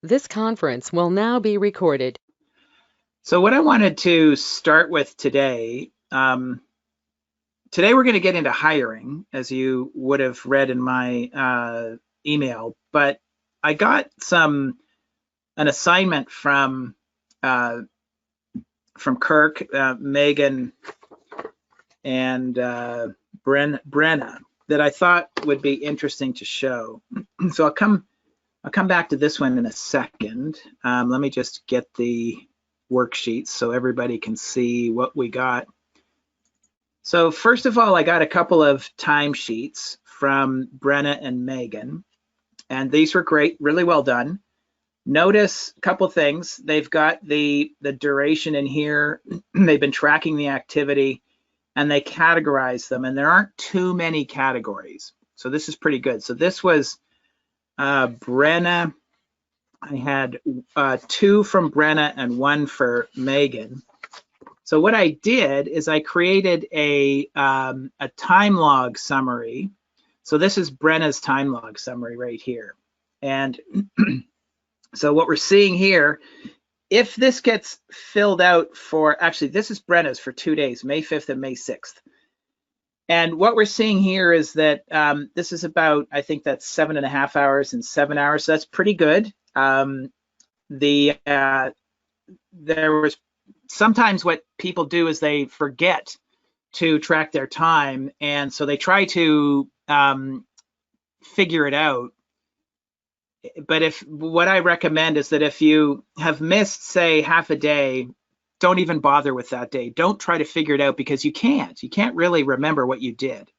This conference will now be recorded. So what I wanted to start with today, today we're going to get into hiring, as you would have read in my email, but I got an assignment from Kirk, Megan, and Brenna that I thought would be interesting to show. So I'll come back to this one in a second. Let me just get the worksheets so everybody can see what we got. So first of all, I got a couple of timesheets from Brenna and Megan, and these were great, really well done. Notice a couple things. They've got the duration in here. They've been tracking the activity, and they categorize them, and there aren't too many categories. So this is pretty good. So this was Brenna. I had 2 from Brenna and 1 for Megan. So what I did is I created a time log summary. So this is Brenna's time log summary right here. And so what we're seeing here, if this gets filled out for, actually this is Brenna's for 2 days, May 5th and May 6th. And what we're seeing here is that this is about, I think that's 7.5 hours and 7 hours. So that's pretty good. There was sometimes what people do is they forget to track their time, and so they try to figure it out. But what I recommend is that if you have missed, say, half a day, don't even bother with that day. Don't try to figure it out, because you can't really remember what you did.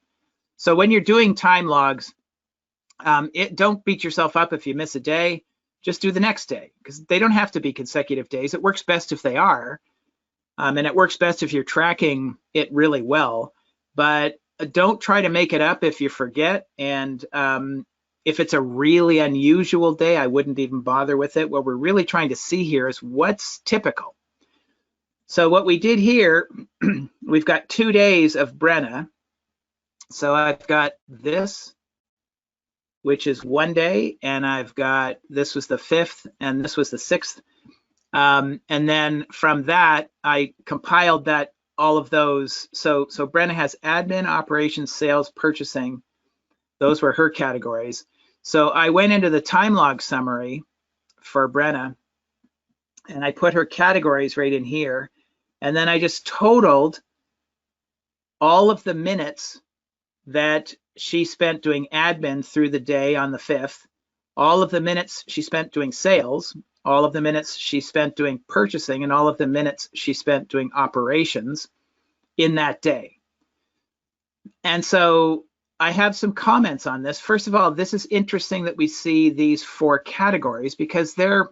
So when you're doing time logs, don't beat yourself up if you miss a day. Just do the next day, because they don't have to be consecutive days. It works best if they are, and it works best if you're tracking it really well. But don't try to make it up if you forget. And if it's a really unusual day, I wouldn't even bother with it. What we're really trying to see here is what's typical. So what we did here, we've got 2 days of Brenna. So I've got this, which is 1 day, and I've got, this was the 5th, and this was the 6th. And then from that, I compiled that, all of those. So Brenna has admin, operations, sales, purchasing. Those were her categories. So I went into the time log summary for Brenna, and I put her categories right in here. And then I just totaled all of the minutes that she spent doing admin through the day on the 5th, all of the minutes she spent doing sales, all of the minutes she spent doing purchasing, and all of the minutes she spent doing operations in that day. And so I have some comments on this. First of all, this is interesting that we see these 4 categories, because it's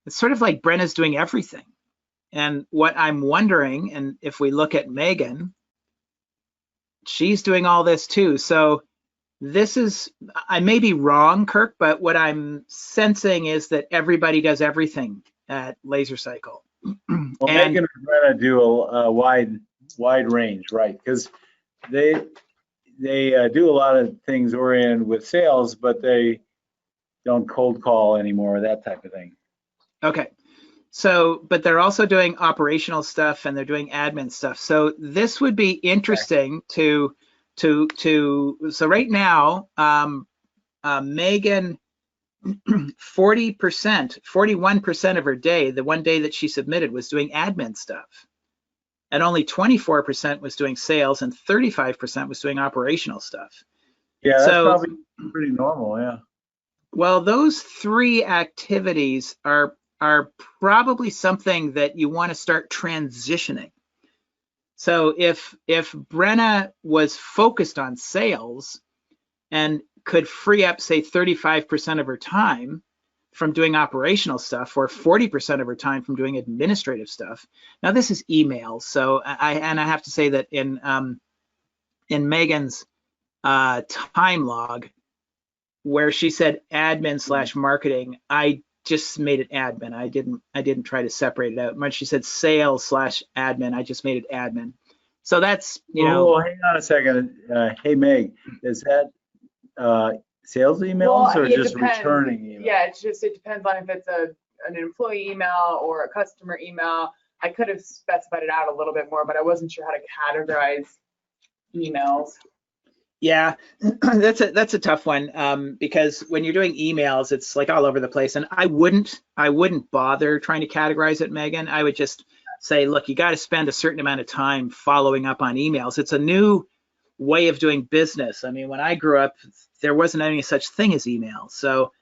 sort of like Brenna's doing everything. And what I'm wondering, and if we look at Megan, she's doing all this too. So this is, I may be wrong, Kirk, but what I'm sensing is that everybody does everything at Laser Cycle. Well, Megan and Brenna do a wide range, right? Because they do a lot of things oriented with sales, but they don't cold call anymore, that type of thing. Okay. So, but they're also doing operational stuff, and they're doing admin stuff. So this would be interesting to so right now, Megan, 41% of her day, the 1 day that she submitted, was doing admin stuff. And only 24% was doing sales, and 35% was doing operational stuff. Yeah, that's probably pretty normal, yeah. Well, those 3 activities are probably something that you want to start transitioning. So if Brenna was focused on sales and could free up, say, 35% of her time from doing operational stuff, or 40% of her time from doing administrative stuff. Now this is email, so I have to say that in Megan's time log, where she said admin / marketing, I just made it admin. I didn't try to separate it out. When she said sales / admin, I just made it admin. So that's, you know. Oh, hang on a second. Hey, Meg, is that Sales emails or it just depends. returning emails? Yeah, it depends on if it's an employee email or a customer email. I could have specified it out a little bit more, but I wasn't sure how to categorize emails. Yeah, that's a tough one, because when you're doing emails, it's like all over the place. And I wouldn't bother trying to categorize it, Megan. I would just say, look, you got to spend a certain amount of time following up on emails. It's a new way of doing business. I mean, when I grew up, there wasn't any such thing as email. So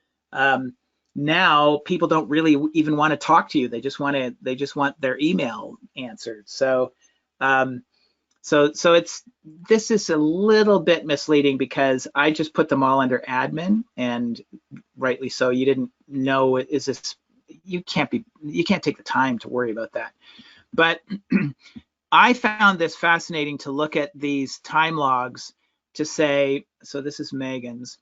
now people don't really even want to talk to you. They just want their email answered. So this is a little bit misleading because I just put them all under admin, and rightly so. You didn't know, is this, you can't take the time to worry about that. But I found this fascinating to look at these time logs to say, so this is Megan's.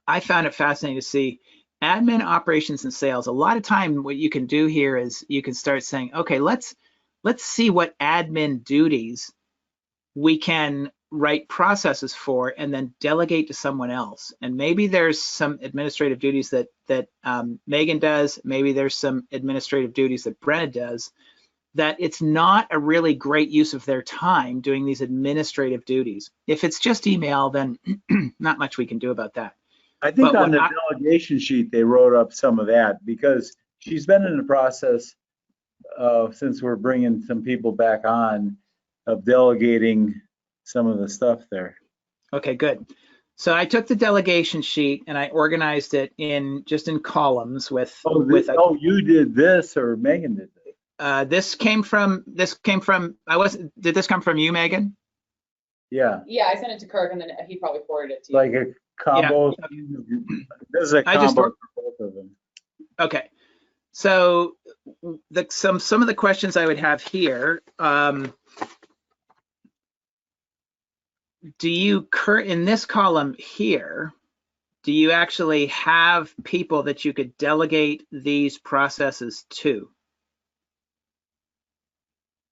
I found it fascinating to see admin, operations, and sales. A lot of time what you can do here is you can start saying, okay, let's see what admin duties we can write processes for and then delegate to someone else. And maybe there's some administrative duties that Megan does. Maybe there's some administrative duties that Brenna does, that it's not a really great use of their time doing these administrative duties. If it's just email, then not much we can do about that. I think on the delegation sheet, they wrote up some of that because she's been in the process since we're bringing some people back on of delegating some of the stuff there. Okay, good. So I took the delegation sheet and I organized it in columns with. Oh, you did this or Megan did this? This came from. Did this come from you, Megan? Yeah. Yeah, I sent it to Kirk and then he probably forwarded it to you. Like a combo. Yeah. This is a combo for both of them. Okay. So some of the questions I would have here. Do you in this column here, do you actually have people that you could delegate these processes to?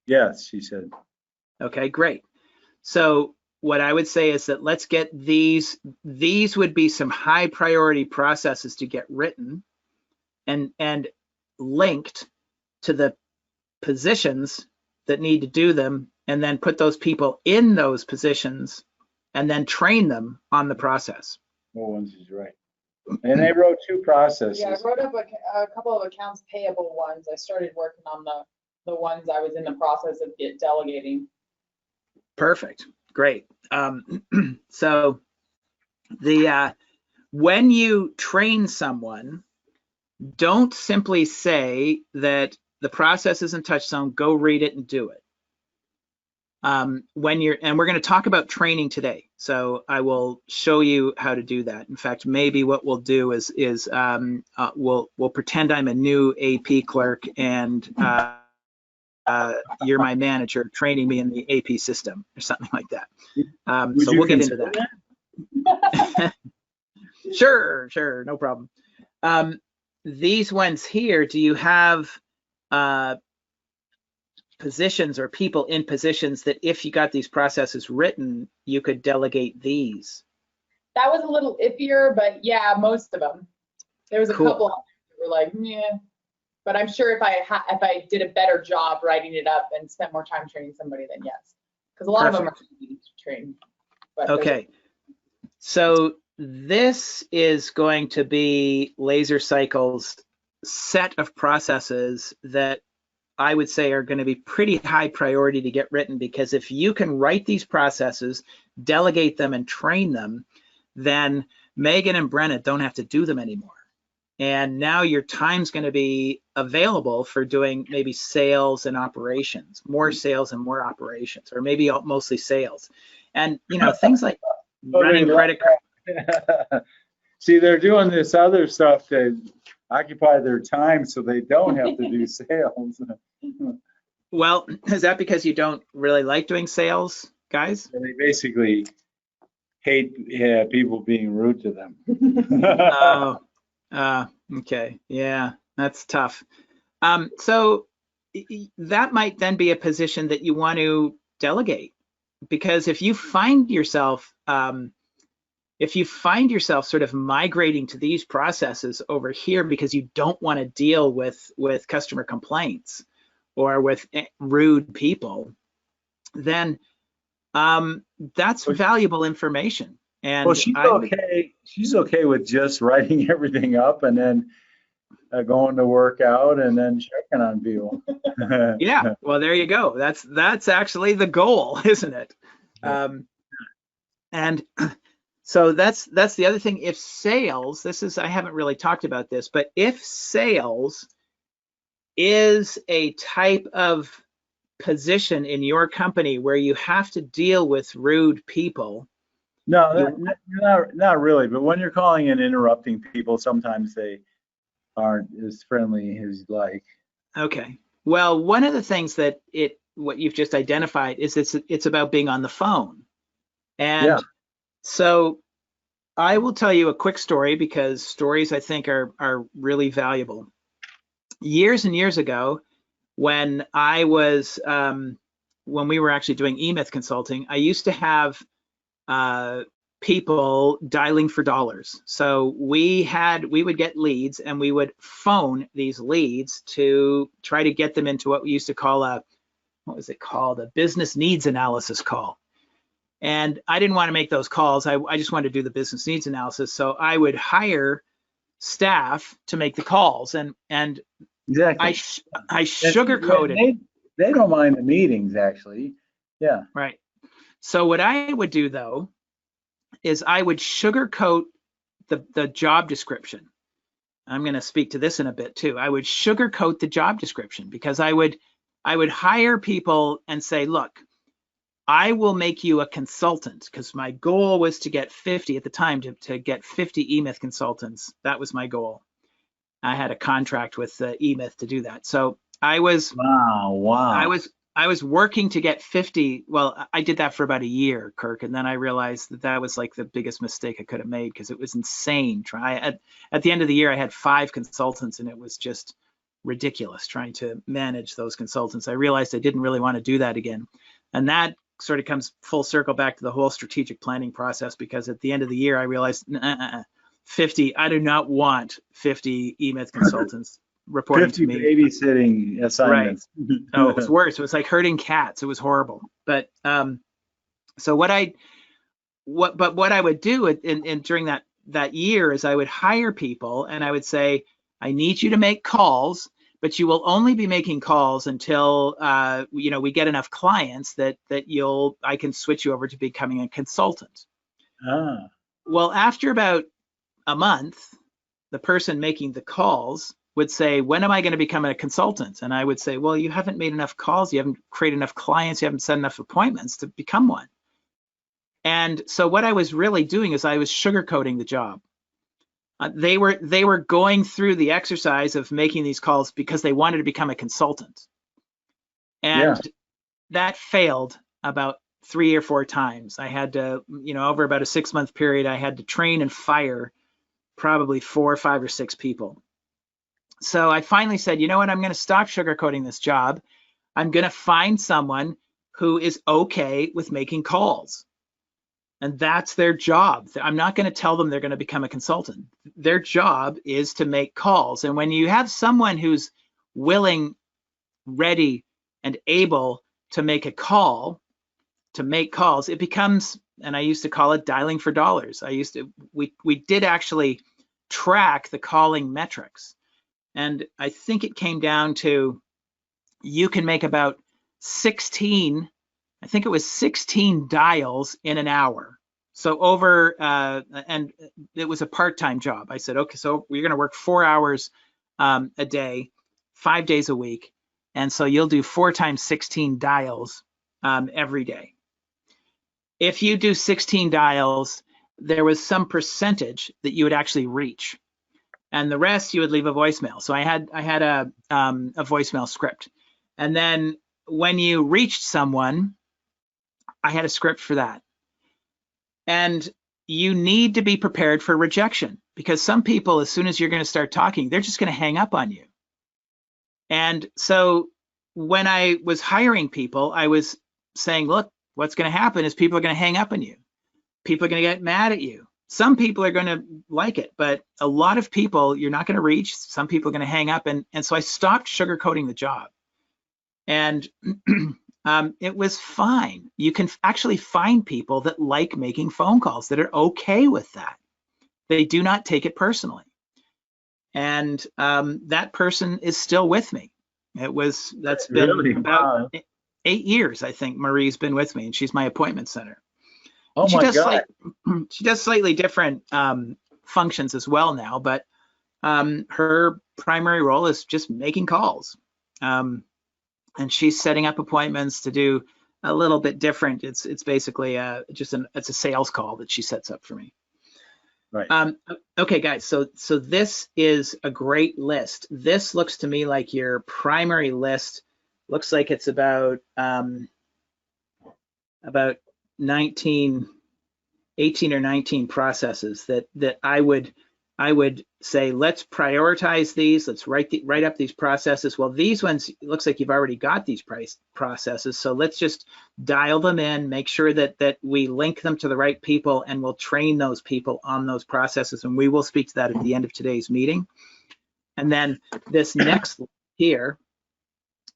Yes, she said. Okay, great. So what I would say is that let's get these would be some high priority processes to get written and linked to the positions that need to do them, and then put those people in those positions and then train them on the process. Well, once is right. And they wrote 2 processes. Yeah, I wrote up a couple of accounts payable ones. I started working on the ones I was in the process of delegating. Perfect. Great. So when you train someone, don't simply say that the process is in Touchstone, go read it and do it. And we're going to talk about training today, so I will show you how to do that. In fact, maybe what we'll do is we'll pretend I'm a new AP clerk and you're my manager training me in the AP system or something like that. So we'll get into that. Sure, no problem. These ones here, do you have positions or people in positions that if you got these processes written, you could delegate these? That was a little iffier, but yeah, most of them. There was a couple that were like, yeah, but I'm sure if I did a better job writing it up and spent more time training somebody, then yes, because a lot of them are easy to train. But okay, so this is going to be Laser Cycle's set of processes that I would say are going to be pretty high priority to get written, because if you can write these processes, delegate them and train them, then Megan and Brenna don't have to do them anymore. And now your time's going to be available for doing maybe sales and operations, more sales and more operations, or maybe mostly sales. And, you know, things like running credit cards. See, they're doing this other stuff to occupy their time so they don't have to do sales. Well, is that because you don't really like doing sales, guys? And they basically hate people being rude to them. Okay, yeah, that's tough. So that might then be a position that you want to delegate, because if you find yourself if you find yourself sort of migrating to these processes over here because you don't want to deal with customer complaints or with rude people, then that's valuable information. And well, she's okay. She's okay with just writing everything up and then going to work out and then checking on people. Yeah, well, there you go. That's actually the goal, isn't it? And so that's the other thing. If sales, I haven't really talked about this, but if sales is a type of position in your company where you have to deal with rude people. No, not really. But when you're calling and interrupting people, sometimes they aren't as friendly as you'd like. Okay. Well, one of the things that what you've just identified is it's about being on the phone. And so I will tell you a quick story because stories I think are really valuable. Years and years ago, when I was when we were actually doing eMyth consulting, I used to have people dialing for dollars. So we would get leads and we would phone these leads to try to get them into what we used to call a business needs analysis call. And I didn't want to make those calls. I just wanted to do the business needs analysis. So I would hire staff to make the calls, and exactly. I sugarcoated. They don't mind the meetings, actually. Yeah. Right. So what I would do though is I would sugarcoat the job description. I'm going to speak to this in a bit too. I would sugarcoat the job description because I would hire people and say, look, I will make you a consultant, because my goal was to get 50 at the time, to get 50 eMyth consultants. That was my goal. I had a contract with eMyth to do that. So I was I was working to get 50. Well, I did that for about a year, Kirk, and then I realized that was like the biggest mistake I could have made, because it was insane. At the end of the year, I had 5 consultants, and it was just ridiculous trying to manage those consultants. I realized I didn't really want to do that again, and that sort of comes full circle back to the whole strategic planning process, because at the end of the year, I realized 50. I do not want 50 eMyth consultants reporting to me. 50 babysitting assignments. Right. Oh, it was worse. It was like herding cats. It was horrible. But so what I would do during that year is I would hire people and I would say, I need you to make calls, but you will only be making calls until we get enough clients that I can switch you over to becoming a consultant. Well, after about a month, the person making the calls would say, when am I going to become a consultant? And I would say, well, you haven't made enough calls, you haven't created enough clients, you haven't set enough appointments to become one. And so what I was really doing is I was sugarcoating the job. They were going through the exercise of making these calls because they wanted to become a consultant. And that failed about 3 or 4 times. I had to, over about a 6-month period, I had to train and fire probably 4, 5, or 6 people. So I finally said, you know what, I'm going to stop sugarcoating this job. I'm going to find someone who is okay with making calls. And that's their job. I'm not going to tell them they're going to become a consultant. Their job is to make calls. And when you have someone who's willing, ready, and able to make a call, to make calls, it becomes, and I used to call it dialing for dollars. We did actually track the calling metrics. And I think it came down to, you can make about 16 dials in an hour. So and it was a part-time job. I said, okay, so we're going to work 4 hours a day, 5 days a week. And so you'll do 4 times 16 dials every day. If you do 16 dials, there was some percentage that you would actually reach, and the rest you would leave a voicemail. So I had a voicemail script. And then when you reached someone, I had a script for that. And you need to be prepared for rejection, because some people, as soon as you're going to start talking, they're just going to hang up on you. And so when I was hiring people, I was saying, look, what's going to happen is people are going to hang up on you. People are going to get mad at you. some people are going to like it, but a lot of people you're not going to reach. Some people are going to hang up, and so I stopped sugarcoating the job, and it was fine. You can actually find people that like making phone calls, that are okay with that. They do not take it personally, and that person is still with me. That's been Really? about Wow. 8 years, I think. Marie's been with me, and she's my appointment center. Oh She my does God. she does slightly different functions as well now, but her primary role is just making calls, and she's setting up appointments to do a little bit different. It's basically it's a sales call that she sets up for me. Right. Okay, guys. So this is a great list. This looks to me like your primary list. Looks like it's about 18 or 19 processes that I would say, let's prioritize these. Let's write up these processes. Well, these ones, it looks like you've already got these processes. So let's just dial them in, make sure that we link them to the right people, and we'll train those people on those processes. And we will speak to that at the end of today's meeting. And then this next here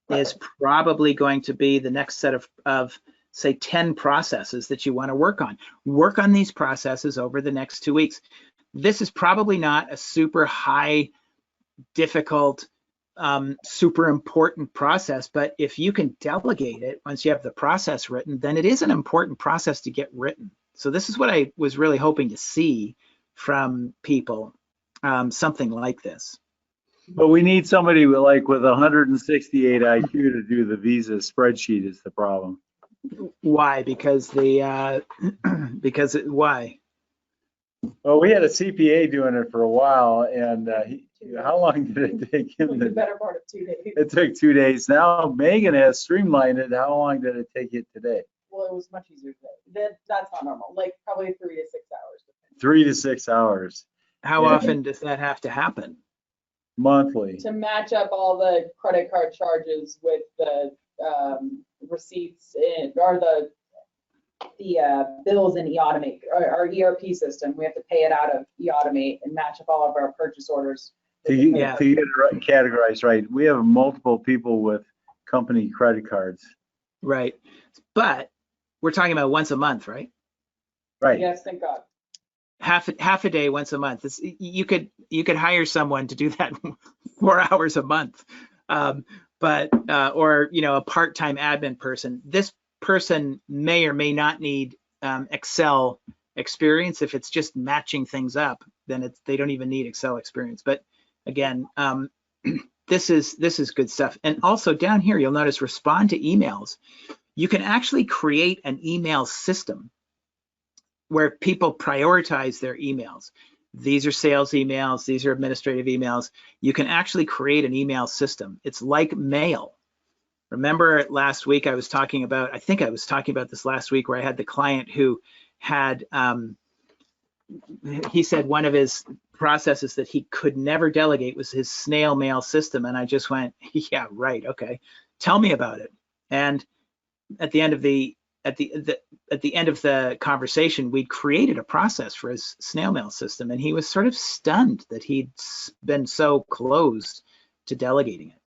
is probably going to be the next set of say 10 processes that you want to work on. Work on these processes over the next 2 weeks. This is probably not a super high, difficult, super important process, but if you can delegate it once you have the process written, then it is an important process to get written. So this is what I was really hoping to see from people, something like this. But we need somebody with 168 IQ to do the Visa spreadsheet is the problem. Why? Because why? Well, we had a CPA doing it for a while, and how long did it take him? The better part of 2 days. It took 2 days. Now Megan has streamlined it. How long did it take you today? Well, it was much easier today. That's not normal. Like probably 3 to 6 hours. 3 to 6 hours. How Yeah. often does that have to happen? Monthly. To match up all the credit card charges with the receipts or the bills in eAutomate, our ERP system. We have to pay it out of eAutomate and match up all of our purchase orders. To get it right, categorized right. We have multiple people with company credit cards. Right. But we're talking about once a month, right? Right. Yes, thank God. Half a day once a month. You could hire someone to do that 4 hours a month, but or a part-time admin person. This person may or may not need Excel experience. If it's just matching things up, then they don't even need Excel experience. But again, this is good stuff. And also down here, you'll notice respond to emails. You can actually create an email system where people prioritize their emails. These are sales emails, these are administrative emails. You can actually create an email system. It's like mail. Remember last week I think I was talking about this last week, where I had the client who had, he said one of his processes that he could never delegate was his snail mail system. And I just went, yeah, right, okay, tell me about it. And at the end of the conversation, we'd created a process for his snail mail system, and he was sort of stunned that he'd been so closed to delegating it.